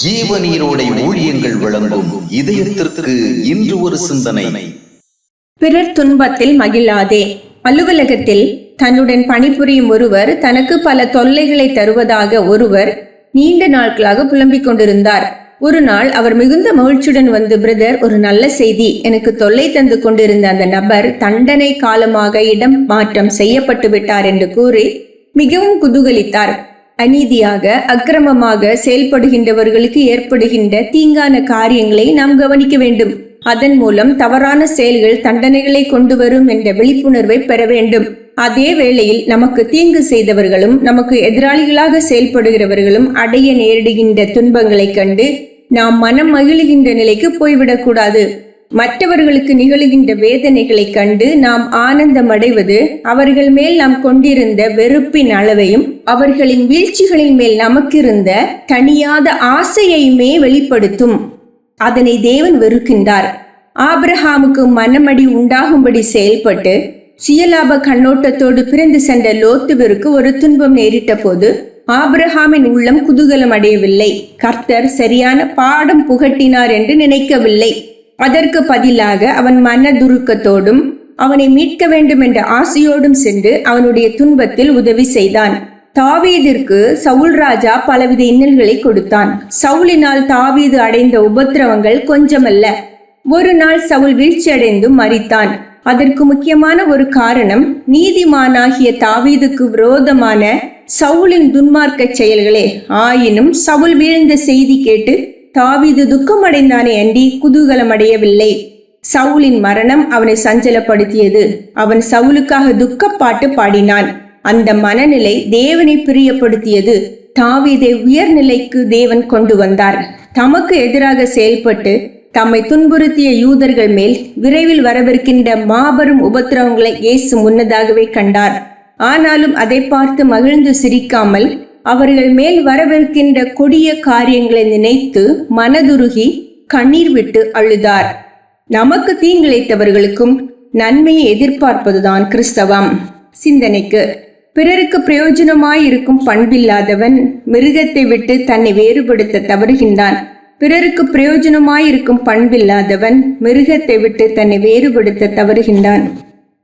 ஜீவநீரோடை ஊழியங்கள் வழங்கும் இதயத்திற்கு இன்று ஒரு சிந்தனை. பிறர் துன்பத்தில் மகிழாதே. அலுவலகத்தில் தன்னுடன் பணிபுரியும் ஒருவர் தனக்கு பல தொல்லைகளை தருவதாக ஒருவர் நீண்ட நாட்களாக புலம்பிக் கொண்டிருந்தார். ஒரு நாள் அவர் மிகுந்த மகிழ்ச்சியுடன் வந்து, பிரதர், ஒரு நல்ல செய்தி, எனக்கு தொல்லை தந்து கொண்டிருந்த அந்த நபர் தண்டனை காலமாக இடம் மாற்றம் செய்யப்பட்டு விட்டார் என்று கூறி மிகவும் குதூகலித்தார். அநீதியாக அக்கிரமமாக செயல்படுகின்றவர்களுக்கு ஏற்படுகின்ற தீங்கான காரியங்களை நாம் கவனிக்க வேண்டும். அதன் மூலம் தவறான செயல்கள் தண்டனைகளை கொண்டு வரும் என்ற விழிப்புணர்வை பெற வேண்டும். அதே வேளையில் நமக்கு தீங்கு செய்தவர்களும் நமக்கு எதிராளிகளாக செயல்படுகிறவர்களும் அடைய நேரிடுகின்ற துன்பங்களை கண்டு நாம் மனம் மகிழுகின்ற நிலைக்கு போய்விடக்கூடாது. மற்றவர்களுக்கு நிகழுகின்ற வேதனைகளை கண்டு நாம் ஆனந்தம் அடைவது அவர்கள் மேல் நாம் கொண்டிருந்த வெறுப்பின் அளவையும் அவர்களின் வீழ்ச்சிகளின் மேல் நமக்கிருந்த தனியாத ஆசையையுமே வெளிப்படுத்தும். அதனை தேவன் வெறுக்கின்றார். ஆபிரகாமுக்கு மனமடி உண்டாகும்படி செயல்பட்டு சுயலாப கண்ணோட்டத்தோடு பிறந்து சென்ற லோத்துவிற்கு ஒரு துன்பம் நேரிட்ட போது ஆபிரகாமின் உள்ளம் குதூகலம் அடையவில்லை. கர்த்தர் சரியான பாடம் புகட்டினார் என்று நினைக்கவில்லை. அதற்கு பதிலாக அவன் மனதுருக்கத்தோடும் அவனை மீட்க வேண்டும் என்ற ஆசையோடும் சென்று அவனுடைய துன்பத்தில் உதவி செய்தான். தாவீதிற்கு சவுல் ராஜா பலவித இன்னல்களை கொடுத்தான். சவுலினால் தாவீது அடைந்த உபத்திரவங்கள் கொஞ்சமல்ல. ஒரு நாள் சவுல் வீழ்ச்சி அடைந்து மரித்தான். அதற்கு முக்கியமான ஒரு காரணம் நீதிமானாகிய தாவீதுக்கு விரோதமான சவுலின் துன்மார்க்க செயல்களே. ஆயினும் சவுல் வீழ்ந்த செய்தி கேட்டு தாவீது துக்கமடைந்தானே அன்றி குதூகலம் அடையவில்லை. சவுலின் மரணம் அவனை சஞ்சலப்படுத்தியது. அவன் சவுலுக்காக துக்கப்பாட்டு பாடினான். அந்த மனநிலை தேவனை பிரியப்படுத்தியது. தாவீதை உயர்நிலைக்கு தேவன் கொண்டு வந்தார். தமக்கு எதிராக செயல்பட்டு தம்மை துன்புறுத்திய யூதர்கள் மேல் விரைவில் வரவிருக்கின்ற மாபெரும் உபத்திரவங்களை இயேசு முன்னதாகவே கண்டார். ஆனாலும் அதை பார்த்து மகிழ்ந்து சிரிக்காமல் அவர்கள் மேல் வரவிருக்கின்ற கொடிய காரியங்களை நினைத்து மனதுருகி கண்ணீர் விட்டு அழுதார். நமக்கு தீங்கிழைத்தவர்களுக்கும் நன்மையை எதிர்பார்ப்பதுதான் கிறிஸ்தவம். சிந்தனைக்கு, பிறருக்கு பிரயோஜனமாயிருக்கும் பண்பில்லாதவன் மிருகத்தை விட்டு தன்னை வேறுபடுத்த தவறுகின்றான். பிறருக்கு பிரயோஜனமாயிருக்கும் பண்பில்லாதவன் மிருகத்தை விட்டு தன்னை வேறுபடுத்த தவறுகின்றான்.